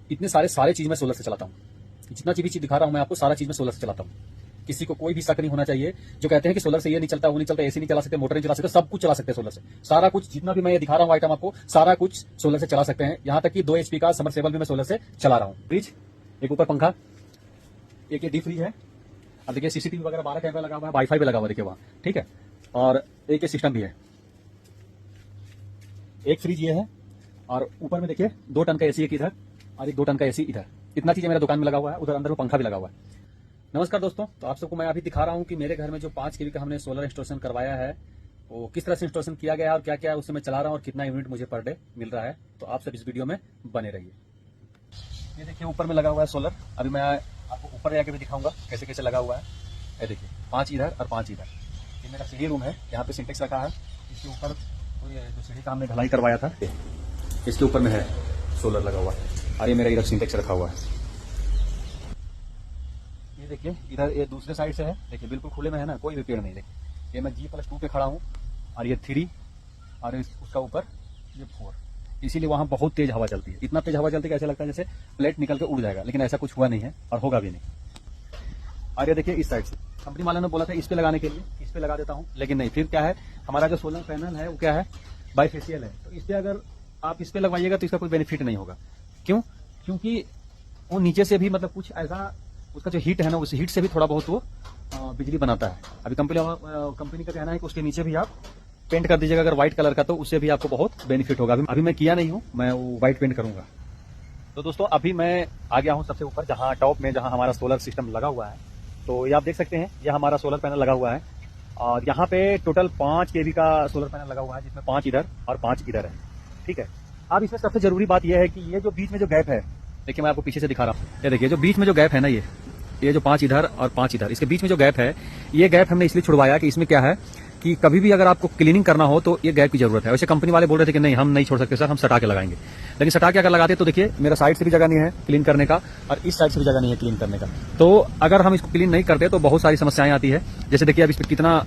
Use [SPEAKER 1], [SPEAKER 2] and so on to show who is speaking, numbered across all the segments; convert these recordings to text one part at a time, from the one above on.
[SPEAKER 1] इतने सारे चीज मैं सोलर से चलाता हूँ। जितना भी चीज दिखा रहा हूँ मैं आपको, सारा चीज मैं सोलर से चलाता हूँ। किसी को कोई भी शक नहीं होना चाहिए जो कहते हैं कि सोलर से ये नहीं चलता, वो नहीं चलता, एसी नहीं चला सकते, मोटर नहीं चला सकते, सब कुछ चला सकते हैं सोलर से। सारा कुछ जितना भी मैं ये दिखा रहा हूँ आइटम आपको, सारा कुछ सोलर से चला सकते हैं। यहाँ तक कि 2 HP का समरसेबल भी मैं सोलर से चला रहा हूँ। फ्रिज, एक ऊपर पंखा, एक ये डीप फ्रीज है। अब देखिए CCTV वगैरह 12 कैमरा लगा हुआ है, वाईफाई भी लगा हुआ है देखिए वहाँ, ठीक है। और एक ये सिस्टम भी है, एक फ्रिज ये है, और ऊपर में देखिए 2 टन का एसी एक इधर और एक 2 टन का एसी इधर। इतना चीज मेरा दुकान में लगा हुआ है। उधर अंदर में पंखा भी लगा हुआ है। नमस्कार दोस्तों, तो आप सबको मैं अभी दिखा रहा हूँ कि मेरे घर में जो 5 kW का हमने सोलर इंस्टॉलेशन करवाया है वो किस तरह से इंस्टॉलेशन किया गया है और क्या क्या है उससे मैं चला रहा हूँ और कितना यूनिट मुझे पर डे मिल रहा है। तो आप सब इस वीडियो में बने रहिए। ये देखिए ऊपर में लगा हुआ है सोलर। अभी मैं आपको ऊपर जाके भी दिखाऊंगा कैसे कैसे लगा हुआ है। ये देखिए 5 इधर और 5 इधर। ये मेरा सीढ़ी रूम है, यहाँ पे सिंटेक्स रखा है। इसके ऊपर जो सीढ़ी का हमने ढलाई करवाया था इसके ऊपर में है सोलर लगा हुआ है, और ये मेरा इधर सिंटेक्स रखा हुआ है। ये देखिए इधर ये दूसरे साइड से है, देखिए बिल्कुल खुले में है ना, कोई भी पेड़ नहीं। देखिए ये मैं G+2 पे खड़ा हूँ और ये 3 और उसका ऊपर ये 4, इसीलिए वहाँ बहुत तेज हवा चलती है। इतना तेज हवा चलती है कि ऐसा लगता है जैसे प्लेट निकल के उड़ जाएगा, लेकिन ऐसा कुछ हुआ नहीं है और होगा भी नहीं। और ये देखिए इस साइड से कंपनी वाले ने बोला था इस पे लगाने के लिए, इस पे लगा देता हूँ, लेकिन नहीं। फिर क्या है, हमारा जो सोलर पैनल है वो क्या है, बाईफेशियल है। तो इस पे अगर आप इस पे लगवाइएगा तो इसका कोई बेनिफिट नहीं होगा। क्यों? क्योंकि वो नीचे से भी मतलब कुछ ऐसा उसका जो हीट है ना, उस हीट से भी थोड़ा बहुत वो बिजली बनाता है। अभी कंपनी का कहना है कि उसके नीचे भी आप पेंट कर दीजिएगा अगर व्हाइट कलर का, तो उससे भी आपको बहुत बेनिफिट होगा। अभी मैं किया नहीं हूँ, मैं वो व्हाइट पेंट करूंगा। तो दोस्तों अभी मैं आ गया हूँ सबसे ऊपर, जहाँ टॉप में जहाँ हमारा सोलर सिस्टम लगा हुआ है। तो ये आप देख सकते हैं, यह हमारा सोलर पैनल लगा हुआ है और यहाँ पे टोटल 5 kV का सोलर पैनल लगा हुआ है, जिसमें 5 इधर और 5 इधर है, ठीक है। अब इसमें सबसे जरूरी बात यह है कि ये जो बीच में जो गैप है, देखिए मैं आपको पीछे से दिखा रहा हूँ। ये देखिए जो बीच में जो गैप है ना, ये जो 5 इधर और 5 इधर, इसके बीच में जो गैप है, ये गैप हमने इसलिए छुड़वाया कि इसमें क्या है कि कभी भी अगर आपको क्लीनिंग करना हो तो ये गैप की जरूरत है। वैसे कंपनी वाले बोल रहे थे कि नहीं हम नहीं छोड़ सकते सर, हम सटा के लगाएंगे, लेकिन सटा के अगर लगाते तो देखिए मेरा साइड से भी जगह नहीं है क्लीन करने का और इस साइड से भी जगह नहीं है क्लीन करने का। तो अगर हम इसको क्लीन नहीं करते तो बहुत सारी समस्याएं आती है। जैसे देखिए अब इस पर कितना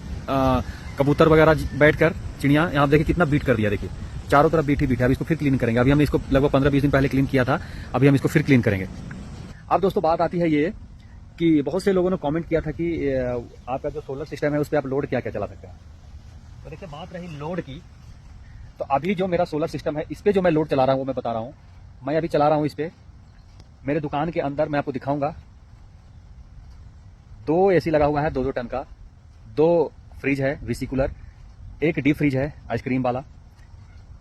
[SPEAKER 1] कबूतर वगैरह बैठकर चिड़िया यहाँ देखिए कितना बीट कर दिया, देखिए चारों तरफ बीट है। अब इसको फिर क्लीन करेंगे। अभी हमने इसको लगभग 15-20 दिन पहले क्लीन किया था, अभी हम इसको फिर क्लीन करेंगे। अब दोस्तों बात आती है ये कि बहुत से लोगों ने कमेंट किया था कि आपका जो सोलर सिस्टम है उस पर आप लोड क्या क्या चला सकते हैं। तो देखिए बात रही लोड की, तो अभी जो मेरा सोलर सिस्टम है इस पे जो मैं लोड चला रहा हूँ वो मैं बता रहा हूँ। मैं अभी चला रहा हूँ इस पे, मेरे दुकान के अंदर मैं आपको दिखाऊंगा 2 AC लगा हुआ है 2-2 टन का, 2 फ्रिज है VC कूलर, एक डीप फ्रिज है आइसक्रीम वाला,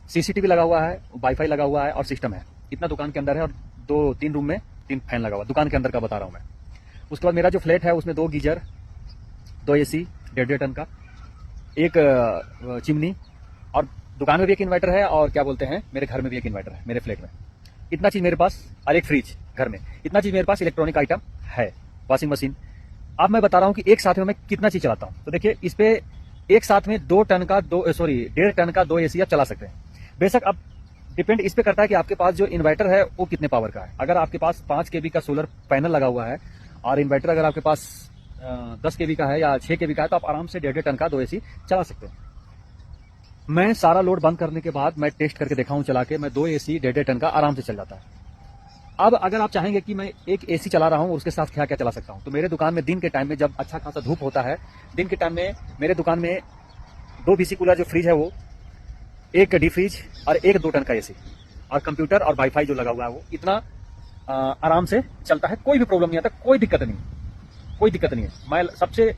[SPEAKER 1] CCTV लगा हुआ है, वाईफाई लगा हुआ है और सिस्टम है। इतना दुकान के अंदर है और 2-3 रूम में 3 फैन लगा हुआ है, दुकान के अंदर का बता रहा हूँ मैं। उसके बाद मेरा जो फ्लैट है उसमें 2 गीजर, 2 AC 1.5 टन का, एक चिमनी, और दुकान में भी एक इन्वर्टर है, और क्या बोलते हैं मेरे घर में भी एक इन्वर्टर है मेरे फ्लैट में। इतना चीज मेरे पास, और एक फ्रिज घर में, इतना चीज मेरे पास इलेक्ट्रॉनिक आइटम है, वॉशिंग मशीन। अब मैं बता रहा हूँ कि एक साथ में मैं कितना चीज चलाता हूँ। तो देखिए इस पे एक साथ में 1.5 टन का 2 AC आप चला सकते हैं। बेशक अब डिपेंड इस पे करता है कि आपके पास जो इन्वर्टर है वो कितने पावर का है। अगर आपके पास 5 kV का सोलर पैनल लगा हुआ है और इन्वर्टर अगर आपके पास 10 kV का है या 6 kV का है, तो आप आराम से 1.5 टन का 2 AC चला सकते हैं। मैं सारा लोड बंद करने के बाद मैं टेस्ट करके देखा हूं चला के, मैं 2 AC 1.5 टन का आराम से चल जाता है। अब अगर आप चाहेंगे कि मैं एक AC चला रहा हूं उसके साथ क्या क्या चला सकता हूं, तो मेरे दुकान में दिन के टाइम में जब अच्छा खासा धूप होता है, दिन के टाइम में मेरे दुकान में 2 VC कूलर जो फ्रिज है वो, एक डीप फ्रिज और एक 2 टन का AC, और कंप्यूटर और वाईफाई जो लगा हुआ है वो इतना आराम से चलता है। कोई भी प्रॉब्लम नहीं आता, कोई दिक्कत नहीं है। मैं सबसे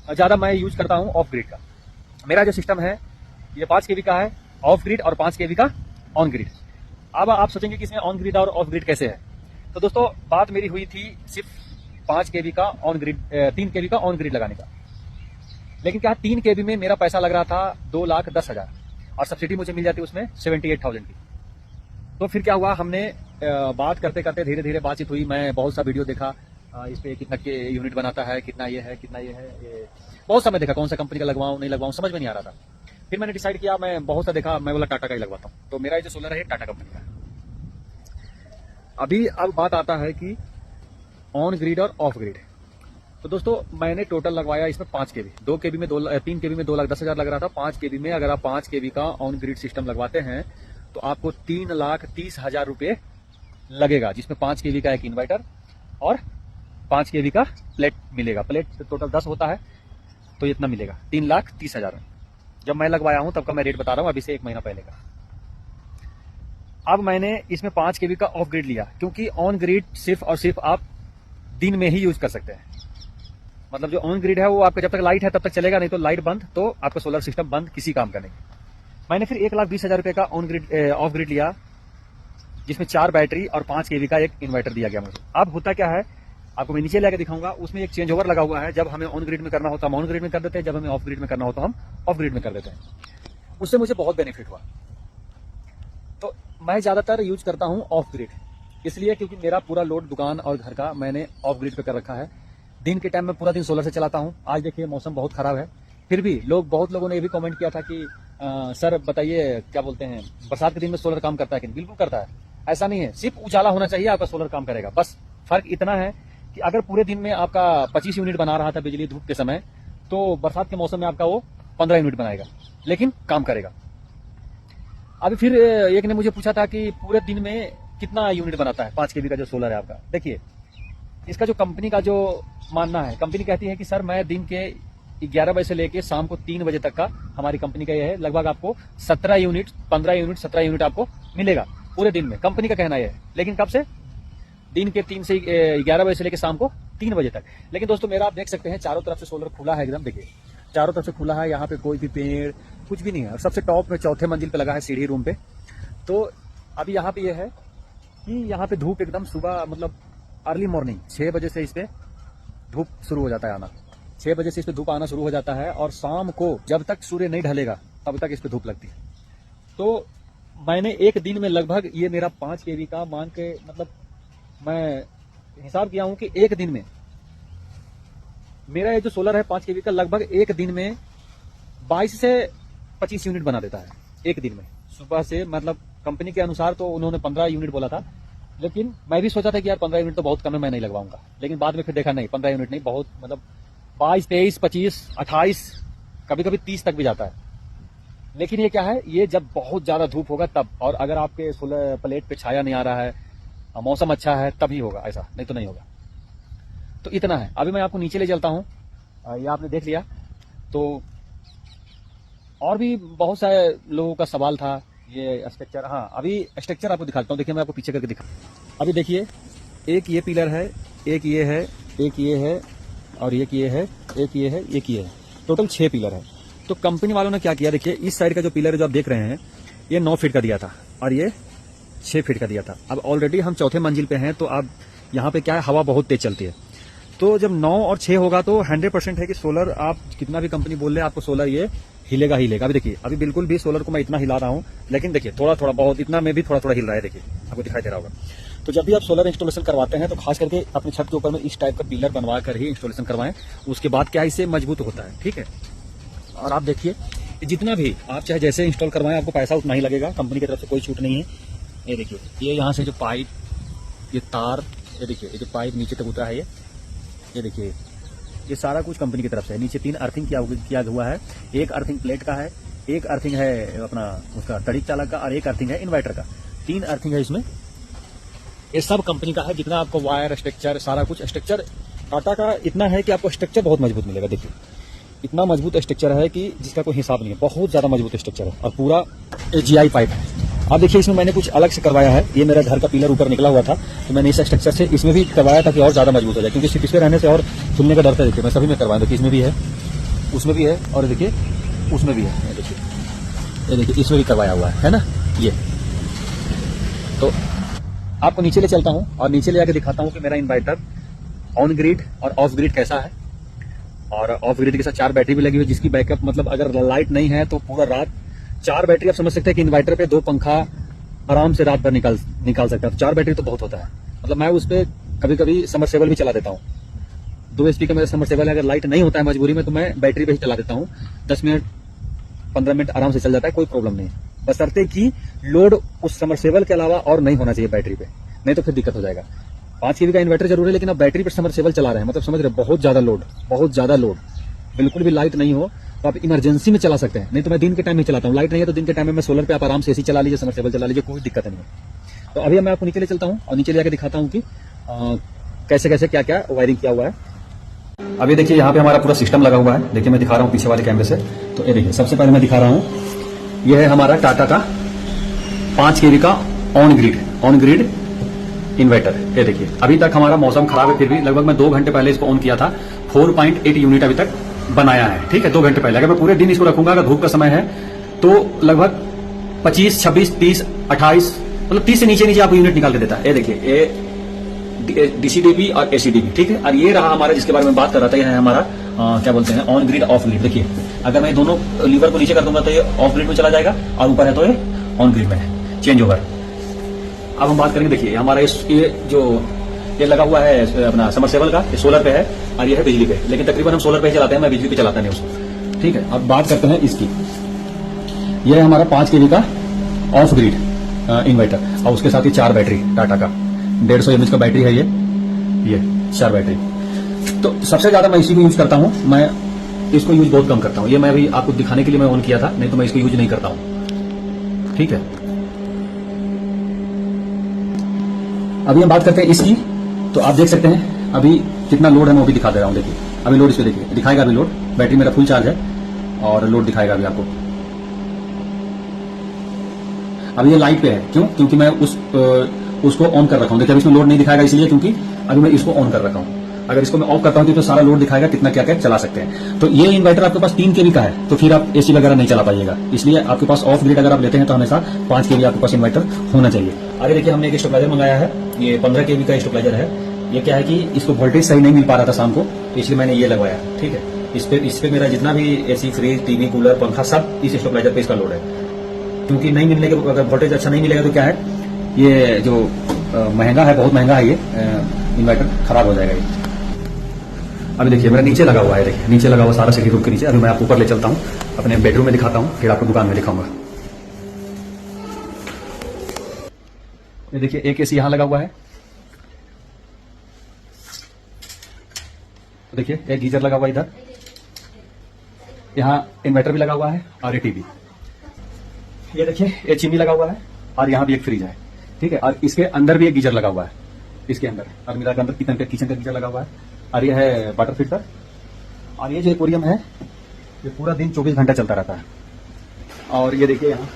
[SPEAKER 1] ज्यादा मैं यूज करता हूं ऑफ ग्रिड का। मेरा जो सिस्टम है ये 5 kV का है ऑफ ग्रिड और 5 kV का ऑन ग्रिड। अब आप सोचेंगे कि इसमें ऑन ग्रिड और ऑफ ग्रिड कैसे है। तो दोस्तों बात मेरी हुई थी सिर्फ 5 kV का ऑन ग्रिड, 3 kV का ऑन ग्रिड लगाने का, लेकिन क्या 3 kV में मेरा पैसा लग रहा था 2,10,000 और सब्सिडी मुझे मिल जाती उसमें 78,000 की। तो फिर क्या हुआ, हमने बात करते करते धीरे धीरे बातचीत हुई, मैं बहुत सा वीडियो देखा इस पे कितना के यूनिट बनाता है, कितना ये है, ये बहुत समय देखा, कौन सा कंपनी का लगवाऊं नहीं लगवाऊं समझ में नहीं आ रहा था। फिर मैंने डिसाइड किया, मैं बहुत सा देखा, मैं बोला टाटा का ही लगवाता हूं। तो मेरा ये जो सोलर है टाटा कंपनी का है। अब बात आता है कि ऑन ग्रिड और ऑफ ग्रिड। तो दोस्तों मैंने टोटल लगवाया इसमें 5 kV, 3 kV में 2,10,000 लग रहा था। 5 kV में अगर आप 5 kV का ऑन ग्रिड सिस्टम लगवाते हैं तो आपको 3,30,000 रुपये लगेगा, जिसमें 5 kV का एक इन्वर्टर और 5 kV का प्लेट मिलेगा। प्लेट टोटल 10 होता है, तो इतना मिलेगा 3,30,000 में। जब मैं लगवाया हूं तब का मैं रेट बता रहा हूं, अभी से 1 महीना पहले का। अब मैंने इसमें 5 kV का ऑफ ग्रिड लिया, क्योंकि ऑन ग्रिड सिर्फ और सिर्फ आप दिन में ही यूज कर सकते हैं। मतलब जो ऑन ग्रिड है वो आपका जब तक लाइट है तब तक चलेगा, नहीं तो लाइट बंद तो आपका सोलर सिस्टम बंद, किसी काम का नहीं। मैंने फिर 1,20,000 रुपए का ऑन ग्रिड ऑफ ग्रिड लिया, जिसमें 4 बैटरी और 5 kV का एक इन्वर्टर दिया गया मुझे। अब होता क्या है, आपको मैं नीचे लेकर दिखाऊंगा। उसमें एक चेंज ओवर लगा हुआ है, जब हमें ऑन ग्रिड में करना होता है हम ऑन ग्रिड में कर देते हैं, जब हमें ऑफ ग्रिड में करना होता है हम ऑफ ग्रिड में कर देते हैं। उससे मुझे बहुत बेनिफिट हुआ। तो मैं ज्यादातर यूज करता हूं ऑफ ग्रिड, इसलिए क्योंकि मेरा पूरा लोड दुकान और घर का मैंने ऑफ ग्रिड पे कर रखा है। दिन के टाइम में पूरा दिन सोलर से चलाता हूं। आज देखिए मौसम बहुत खराब है, फिर भी बहुत लोगों ने ये भी कमेंट किया था कि सर बताइए क्या बोलते हैं, बरसात के दिन में सोलर काम करता है कि नहीं? बिल्कुल करता है, ऐसा नहीं है। सिर्फ उजाला होना चाहिए, आपका सोलर काम करेगा। बस फर्क इतना है कि अगर पूरे दिन में आपका 25 यूनिट बना रहा था बिजली धूप के समय, तो बरसात के मौसम में आपका वो 15 यूनिट बनाएगा, लेकिन काम करेगा। अभी फिर एक ने मुझे पूछा था कि पूरे दिन में कितना यूनिट बनाता है 5 kV का जो सोलर है आपका। देखिए, इसका जो कंपनी का जो मानना है, कंपनी कहती है कि सर मैं दिन के 11 बजे से लेके शाम को 3 बजे तक का, हमारी कंपनी का ये है, लगभग आपको 17 यूनिट 15 यूनिट 17 यूनिट आपको मिलेगा पूरे दिन में। कंपनी का कहना है, लेकिन कब से? दिन के 3 से 11 बजे से लेकर शाम को 3 बजे तक। लेकिन दोस्तों मेरा आप देख सकते हैं चारों तरफ से सोलर खुला है एकदम। देखिए चारों तरफ से खुला है, यहाँ पे कोई भी पेड़ कुछ भी नहीं है। और सबसे टॉप में 4थे मंजिल पे लगा है सीढ़ी रूम पे। तो अभी यहाँ पे ये है कि यहाँ पे धूप एकदम सुबह, मतलब अर्ली मॉर्निंग 6 बजे से इस पे धूप शुरू हो जाता है आना। 6 बजे से इस पे धूप आना शुरू हो जाता है, और शाम को जब तक सूर्य नहीं ढलेगा तब तक इस पे धूप लगती है। तो मैंने एक दिन में लगभग ये मेरा 5 kV का मान के, मतलब मैं हिसाब किया हूं कि एक दिन में मेरा ये जो सोलर है 5 kV का, लगभग एक दिन में 22 से 25 यूनिट बना देता है एक दिन में। सुबह से, मतलब कंपनी के अनुसार तो उन्होंने 15 यूनिट बोला था, लेकिन मैं भी सोचा था कि यार 15 यूनिट तो बहुत कम है, मैं नहीं लगवाऊंगा। लेकिन बाद में फिर देखा नहीं, 15 यूनिट नहीं, बहुत मतलब 22, 23, 25, 28, कभी कभी 30 तक भी जाता है। लेकिन ये क्या है, ये जब बहुत ज्यादा धूप होगा तब, और अगर आपके सोलर प्लेट पे छाया नहीं आ रहा है, मौसम अच्छा है, तभी होगा ऐसा, नहीं तो नहीं होगा। तो इतना है। अभी मैं आपको नीचे ले चलता हूँ, ये आपने देख लिया। तो और भी बहुत सारे लोगों का सवाल था ये स्ट्रक्चर। हाँ, अभी स्ट्रक्चर आपको दिखाता हूँ। देखिए मैं आपको पीछे करके दिखा। अभी देखिए, एक ये पिलर है, एक ये है, एक ये है, और एक ये है, एक ये है, एक ये है। टोटल 6 पिलर है। तो कंपनी वालों ने क्या किया, देखिए इस साइड का जो पिलर है जो आप देख रहे हैं, ये 9 फीट का दिया था और ये 6 फीट का दिया था। अब ऑलरेडी हम 4थे मंजिल पे हैं, तो अब यहाँ पे क्या है, हवा बहुत तेज चलती है। तो जब 9 और 6 होगा तो 100% है कि सोलर, आप कितना भी कंपनी बोल रहे हैं, आपको सोलर ये हिलेगा ही हिलेगा। अभी देखिए, अभी बिल्कुल भी सोलर को मैं इतना हिला रहा हूँ, लेकिन देखिए थोड़ा थोड़ा बहुत, इतना में भी थोड़ा थोड़ा हिल रहा है। देखिए आपको दिखाई दे रहा होगा। तो जब भी आप सोलर इंस्टॉलेशन करवाते हैं तो खास करके अपनी छत के ऊपर में इस टाइप का पिलर बनवा कर ही इंस्टॉलेशन करवाएं। उसके बाद क्या, इससे मजबूत होता है। ठीक है। और आप देखिए, जितना भी आप चाहे जैसे इंस्टॉल करवाएं, आपको पैसा उतना ही लगेगा, कंपनी की तरफ से कोई छूट नहीं है। ये देखिए, ये यहाँ से जो पाइप, ये तार, ये देखिए, ये जो पाइप नीचे तक उतरा है, ये देखिए, ये सारा कुछ कंपनी की तरफ से है। नीचे 3 अर्थिंग किया हुआ है। एक अर्थिंग प्लेट का है, एक अर्थिंग है अपना उसका तड़िक चालक का, और एक अर्थिंग है इन्वर्टर का। 3 अर्थिंग है इसमें। ये सब कंपनी का है। जितना आपको वायर, स्ट्रक्चर, सारा कुछ स्ट्रक्चर टाटा का इतना है कि आपको स्ट्रक्चर बहुत मजबूत मिलेगा। देखिए इतना मजबूत स्ट्रक्चर है कि जिसका कोई हिसाब नहीं है, बहुत ज्यादा मजबूत स्ट्रक्चर है, और पूरा AGI पाइप है। अब देखिए, इसमें मैंने कुछ अलग से करवाया है। ये मेरा घर का पिलर ऊपर निकला हुआ था, तो मैंने इस स्ट्रक्चर से इसमें भी करवाया था कि और ज्यादा मजबूत हो जाए, क्योंकि सिर्फ इसमें रहने से और खुलने का डर था। देखिए मैं सभी में करवाया, देखिए इसमें भी है, उसमें भी है, और देखिए उसमें भी है। देखिए ये देखिए, इसमें भी करवाया हुआ है ना। ये तो आपको नीचे ले चलता हूँ और नीचे ले आके दिखाता हूँ कि मेरा इन्वर्टर ऑन ग्रिड और ऑफ ग्रिड कैसा है। और ऑफ ग्रिड के साथ 4 बैटरी भी लगी हुई, जिसकी बैकअप, मतलब अगर लाइट नहीं है तो पूरा रात 4 बैटरी, आप समझ सकते हैं कि इन्वर्टर पे 2 पंखा आराम से रात भर निकाल सकता है। तो 4 बैटरी तो बहुत होता है। मतलब मैं उस पर कभी कभी समरसेबल भी चला देता हूँ। 2 HP का मेरा समरसेबल है। अगर लाइट नहीं होता है मजबूरी में, तो मैं बैटरी पे ही चला देता हूँ। 10 मिनट 15 मिनट आराम से चल जाता है, कोई प्रॉब्लम नहीं। बशर्ते कि लोड उस समरसेबल के अलावा और नहीं होना चाहिए बैटरी पे, नहीं तो फिर दिक्कत हो जाएगा। 5 kV का इन्वर्टर जरूर है, लेकिन अब बैटरी पर समरसेबल चला रहे हैं, मतलब समझ रहे, बहुत ज्यादा लोड, बिल्कुल भी लाइट नहीं हो तो आप इमरजेंसी में चला सकते हैं। नहीं तो मैं दिन के टाइम में चलाता हूँ। लाइट नहीं है तो दिन के टाइम में मैं सोलर पे आप आराम से AC चला लीजिए, समरसेबल चला लीजिए, कोई दिक्कत नहीं है। तो अभी मैं आपको नीचे ले चलता हूँ और नीचे ले जाकर दिखाता हूँ कि कैसे कैसे क्या क्या वायरिंग किया हुआ है। अभी देखिए यहाँ पे हमारा पूरा सिस्टम लगा हुआ है। देखिए मैं दिखा रहा हूँ पीछे वाले कैमरे से। तो ये देखिए सबसे पहले मैं दिखा रहा हूँ, यह है हमारा टाटा का 5 kV का ऑन ग्रिड इन्वर्टर। ये देखिए अभी तक हमारा मौसम खराब है, फिर भी लगभग मैं 2 घंटे पहले इसको ऑन किया था। 4.8 यूनिट अभी तक बनाया है, ठीक है, 2 घंटे पहले। अगर मैं पूरे दिन इसको रखूंगा, अगर धूप का समय है तो लगभग 25, 26, 30, 28 मतलब 30 से नीचे आपको यूनिट निकाल के देता है। ये देखिए ये डीसीडीपी और एसीडीपी, ठीक है। और ये रहा हमारा जिसके बारे में बात कर रहा था, यह है हमारा क्या बोलते हैं ऑन ग्रिड ऑफ ग्रिड। देखिए अगर मैं दोनों लीवर को नीचे कर दूंगा तो ये ऑफ ग्रिड में चला जाएगा और ऊपर है तो ये ऑन ग्रिड में है, चेंज ओवर। अब हम बात करेंगे, देखिए हमारा ये लगा हुआ है अपना समरसेबल का, ये सोलर पे है और ये है बिजली पे, लेकिन तकरीबन हम सोलर पे ही चलाते हैं, मैं बिजली पे चलाता नहीं उसको, ठीक है। अब बात करते हैं इसकी, ये है हमारा 5 kV का ऑफ ग्रिड इन्वर्टर और उसके साथ ही 4 बैटरी टाटा का 150 mAh का बैटरी है ये 4 बैटरी। तो सबसे ज्यादा मैं इसी को यूज करता हूं, मैं इसको यूज बहुत कम करता हूं। ये मैं अभी आपको दिखाने के लिए मैं ऑन किया था, नहीं तो मैं इसको यूज नहीं करता हूं, ठीक है। अभी हम बात करते हैं इसकी, तो आप देख सकते हैं अभी कितना लोड है, मैं वो भी दिखा दे रहा हूं। देखिए अभी लोड इसको देखिए दिखाएगा, अभी लोड, बैटरी मेरा फुल चार्ज है और लोड दिखाएगा अभी आपको। अभी ये लाइट पे है, क्यों? क्योंकि मैं उसको ऑन कर रखा हूं। देखिए अभी इसमें लोड नहीं दिखाएगा इसलिए क्योंकि अभी मैं इसको ऑन कर रखा हूं। अगर इसको मैं ऑफ करता हूं तो सारा लोड दिखाएगा, कितना क्या क्या चला सकते हैं। तो ये इन्वर्टर आपके पास 3 kV का है तो फिर आप एसी वगैरह नहीं चला पाइएगा, इसलिए आपके पास ऑफ ग्रिड अगर आप लेते हैं तो हमेशा 5 kV आपके पास इन्वर्टर होना चाहिए। आगे देखिए हमने एक स्टेबलाइजर मंगाया है, ये 15 kV का स्टेबलाइजर है। ये क्या है कि इसको वोल्टेज सही नहीं मिल पा रहा था शाम को, तो इसलिए मैंने ये लगवाया, ठीक है। इस पे मेरा जितना भी एसी, फ्रिज, टीवी, कूलर, पंखा सब इस स्टेबलाइजर पे इसका लोड है। क्योंकि नहीं मिलने के, अगर वोल्टेज अच्छा नहीं मिलेगा तो क्या है, ये जो महंगा है, बहुत महंगा है ये इन्वर्टर, खराब हो जाएगा ये। अभी देखिए मेरा नीचे लगा हुआ है, देखिए नीचे लगा हुआ सारा सिटी रूम के नीचे। अभी मैं आपको ऊपर ले चलता हूँ, अपने बेडरूम में दिखाता हूँ, फिर आपको दुकान में दिखाऊंगा। ये देखिए एक एसी यहाँ लगा हुआ है, देखिए एक गीजर लगा हुआ है इधर, यहाँ इन्वर्टर भी लगा हुआ है और ये टीवी। ये देखिए ये चिमनी लगा हुआ है और यहाँ भी एक फ्रिज है, ठीक है। और इसके अंदर भी एक गीजर लगा हुआ है, इसके अंदर अलमीरा के अंदर किचन का गीजर लगा हुआ है। और ये है वाटर फिल्टर। और ये जो एक्वेरियम है ये पूरा दिन 24 घंटा चलता रहता है। और ये देखिए यहाँ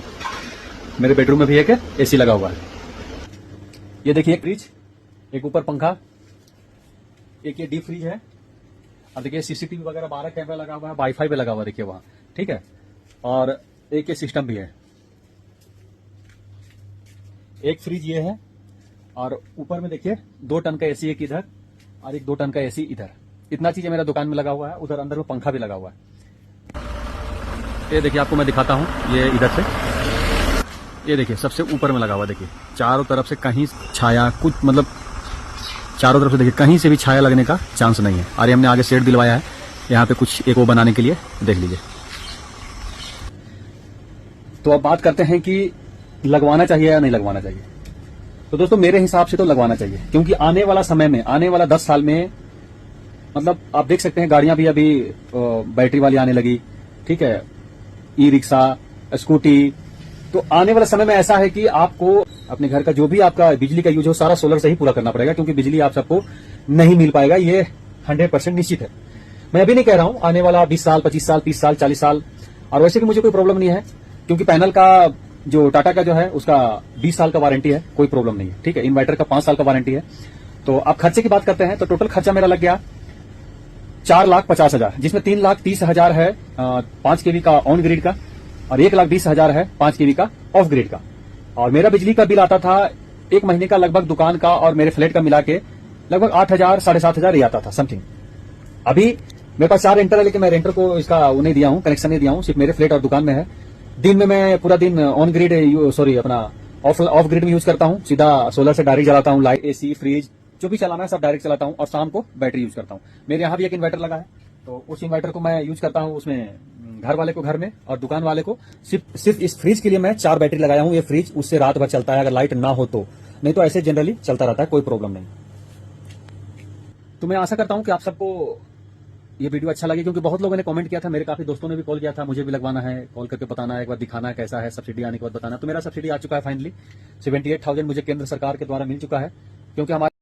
[SPEAKER 1] मेरे बेडरूम में भी एक एसी लगा हुआ है। ये देखिए एक फ्रिज, एक ऊपर पंखा, एक ये डीप फ्रीज है। और देखिए सीसीटीवी वगैरह 12 कैमरा लगा हुआ है, वाईफाई पे लगा हुआ है देखिए वहां, ठीक है। और एक ये सिस्टम भी है, एक फ्रिज ये है। और ऊपर में देखिए 2 टन का एसी एक इधर और एक 2 टन का एसी इधर। इतना चीज मेरा दुकान में लगा हुआ है। उधर अंदर में पंखा भी लगा हुआ है। ये देखिए आपको मैं दिखाता हूं, ये इधर से, ये देखिए सबसे ऊपर में लगा हुआ, देखिए चारों तरफ से कहीं छाया, कुछ मतलब चारों तरफ से देखिए कहीं से भी छाया लगने का चांस नहीं है। और हमने आगे शेड दिलवाया है यहाँ पे कुछ एक वो बनाने के लिए, देख लीजिए। तो अब बात करते हैं कि लगवाना चाहिए या नहीं लगवाना चाहिए। तो दोस्तों मेरे हिसाब से तो लगवाना चाहिए, क्योंकि आने वाला समय में, आने वाला 10 साल में, मतलब आप देख सकते हैं गाड़ियां भी अभी बैटरी वाली आने लगी, ठीक है, ई रिक्शा, स्कूटी। तो आने वाले समय में ऐसा है कि आपको अपने घर का जो भी आपका बिजली का यूज हो सारा सोलर से ही पूरा करना पड़ेगा, क्योंकि बिजली आप सबको नहीं मिल पाएगा, ये 100% निश्चित है। मैं अभी नहीं कह रहा हूं, आने वाला 20 साल, 25 साल, 30 साल, 40 साल। और वैसे भी मुझे कोई प्रॉब्लम नहीं है, क्योंकि पैनल का जो टाटा का जो है उसका 20 साल का वारंटी है, कोई प्रॉब्लम नहीं है, ठीक है। इन्वर्टर का 5 साल का वारंटी है। तो आप खर्चे की बात करते हैं तो टोटल खर्चा मेरा लग गया 4,50,000, जिसमें 3,30,000 है 5 kV का ऑन ग्रिड का और 1,20,000 है 5 kV का ऑफ ग्रिड का। और मेरा बिजली का बिल आता था एक महीने का लगभग दुकान का और मेरे फ्लैट का मिला के लगभग 8,000 7,500 ही आता था समथिंग। अभी मेरे पास 4 रेंटर है, लेकिन मैं रेंटर को इसका वो नहीं दिया हूं, कनेक्शन नहीं दिया हूं, सिर्फ मेरे फ्लैट और दुकान में है। दिन में मैं पूरा दिन ऑन ग्रिड अपना ऑफ ग्रिड में यूज करता हूं, सीधा सोलर से डायरेक्ट चलाता हूं, लाइट, एसी, फ्रिज जो भी चलाना है सब डायरेक्ट चलाता हूं। और शाम को बैटरी यूज करता हूं। मेरे यहाँ भी एक इन्वर्टर लगा है, तो उस इन्वर्टर को मैं यूज करता हूं, उसमें घर वाले को घर में और दुकान वाले को सिर्फ इस फ्रिज के लिए मैं 4 बैटरी लगाया हूं। ये फ्रिज उससे रात भर चलता है अगर लाइट ना हो तो, नहीं तो ऐसे जनरली चलता रहता है, कोई प्रॉब्लम नहीं। तो मैं आशा करता हूं कि आप सबको ये वीडियो अच्छा लगे, क्योंकि बहुत लोगों ने कमेंट किया था, मेरे काफी दोस्तों ने भी कॉल किया था, मुझे भी लगवाना है, कॉल करके बताना है, एक बार दिखाना है कैसा है, सब्सिडी आने के बाद बताना। तो मेरा सब्सिडी आ चुका है फाइनली, 78,000 मुझे केंद्र सरकार के द्वारा मिल चुका है, क्योंकि हमारे